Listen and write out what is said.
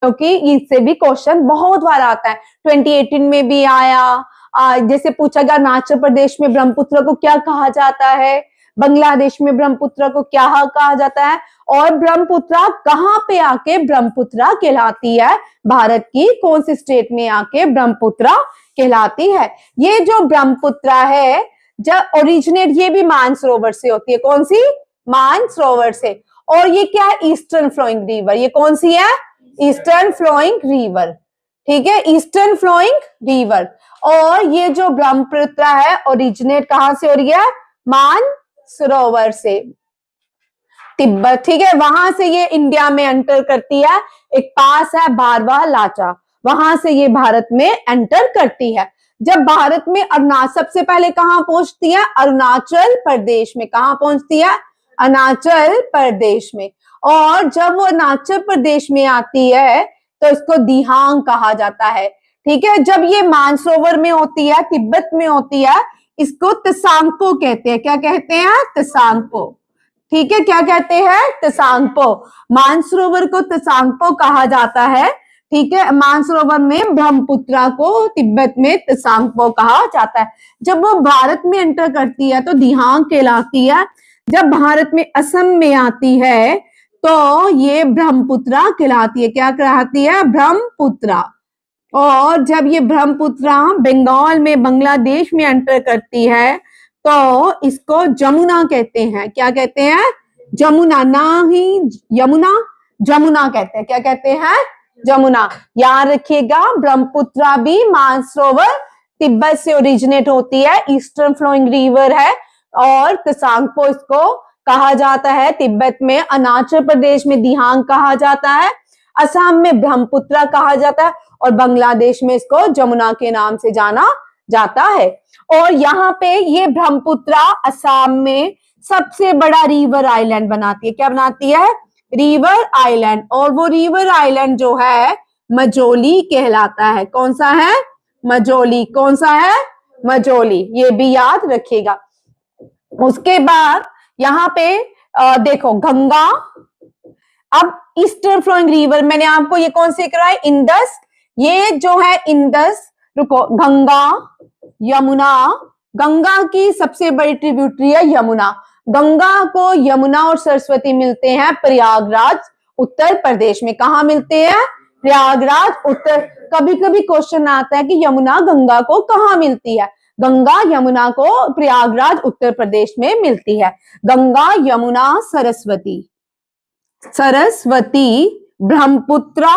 क्योंकि इससे भी क्वेश्चन बहुत बार आता है। 2018 में भी आया। जैसे पूछा गया अरुणाचल प्रदेश में ब्रह्मपुत्र को क्या कहा जाता है, बांग्लादेश में ब्रह्मपुत्र को क्या कहा जाता है, और ब्रह्मपुत्र कहाँ पे आके ब्रह्मपुत्र कहलाती है, भारत की कौन सी स्टेट में आके ब्रह्मपुत्र कहलाती है। ये जो ब्रह्मपुत्र है जब ओरिजिनेट ये भी मानसरोवर से होती है। कौन सी? मानसरोवर से। और ये क्या है? Eastern flowing river. ये कौन सी है? Eastern flowing river. ठीक है, ईस्टर्न फ्लोइंग रिवर। और ये जो ब्रह्मपुत्र है ओरिजिनेट कहां से हो रही है? मानसरोवर से, तिब्बत। ठीक है, वहां से ये इंडिया में एंटर करती है। एक पास है बारवा लाचा, वहां से ये भारत में एंटर करती है। जब भारत में अरुणाचल सबसे पहले कहां पहुंचती है? अरुणाचल प्रदेश में। कहां पहुंचती है? अरुणाचल प्रदेश में। और जब वो अरुणाचल प्रदेश में आती है तो इसको दिहांग कहा जाता है। ठीक है, जब ये मानसरोवर में होती है, तिब्बत में होती है, इसको त्सांगपो कहते हैं। क्या कहते हैं? त्सांगपो। ठीक है, क्या कहते हैं? त्सांगपो। मानसरोवर को त्सांगपो कहा जाता है। ठीक है, मानसरोवर में ब्रह्मपुत्र को तिब्बत में त्सांगपो कहा जाता है। जब वो भारत में एंटर करती है तो दिहांग कहलाती है। जब भारत में असम में आती है तो ये ब्रह्मपुत्र कहलाती है। क्या कहलाती है? ब्रह्मपुत्र। और जब ये ब्रह्मपुत्र बंगाल में, बांग्लादेश में एंटर करती है तो इसको जमुना कहते हैं। क्या कहते हैं? जमुना, ना ही यमुना, जमुना कहते हैं। क्या कहते हैं? जमुना। याद रखिएगा, ब्रह्मपुत्र भी मानसरोवर तिब्बत से ओरिजिनेट होती है, ईस्टर्न फ्लोइंग रिवर है। और त्सांगपो इसको कहा जाता है। तिब्बत में, अरुणाचल प्रदेश में दिहांग कहा जाता है, असम में ब्रह्मपुत्र कहा जाता है, और बांग्लादेश में इसको जमुना के नाम से जाना जाता है। और यहाँ पे ये ब्रह्मपुत्र असम में सबसे बड़ा रिवर आइलैंड बनाती है। क्या बनाती है? River island. और वो रिवर आइलैंड जो है मजोली कहलाता है। कौन सा है? मजोली। कौन सा है? मजोली। ये भी याद रखिएगा। उसके बाद यहाँ पे देखो गंगा। अब ईस्टर्न फ्लोइंग रिवर मैंने आपको ये कौन से कराया? इंडस। ये जो है इंडस, रुको, गंगा, यमुना। गंगा की सबसे बड़ी ट्रिब्यूटरी है यमुना। गंगा को यमुना और सरस्वती मिलते हैं प्रयागराज उत्तर प्रदेश में। कहाँ मिलते हैं? प्रयागराज उत्तर। कभी कभी क्वेश्चन आता है कि यमुना गंगा को कहाँ मिलती है? गंगा यमुना को प्रयागराज उत्तर प्रदेश में मिलती है। गंगा, यमुना, सरस्वती, सरस्वती, ब्रह्मपुत्र,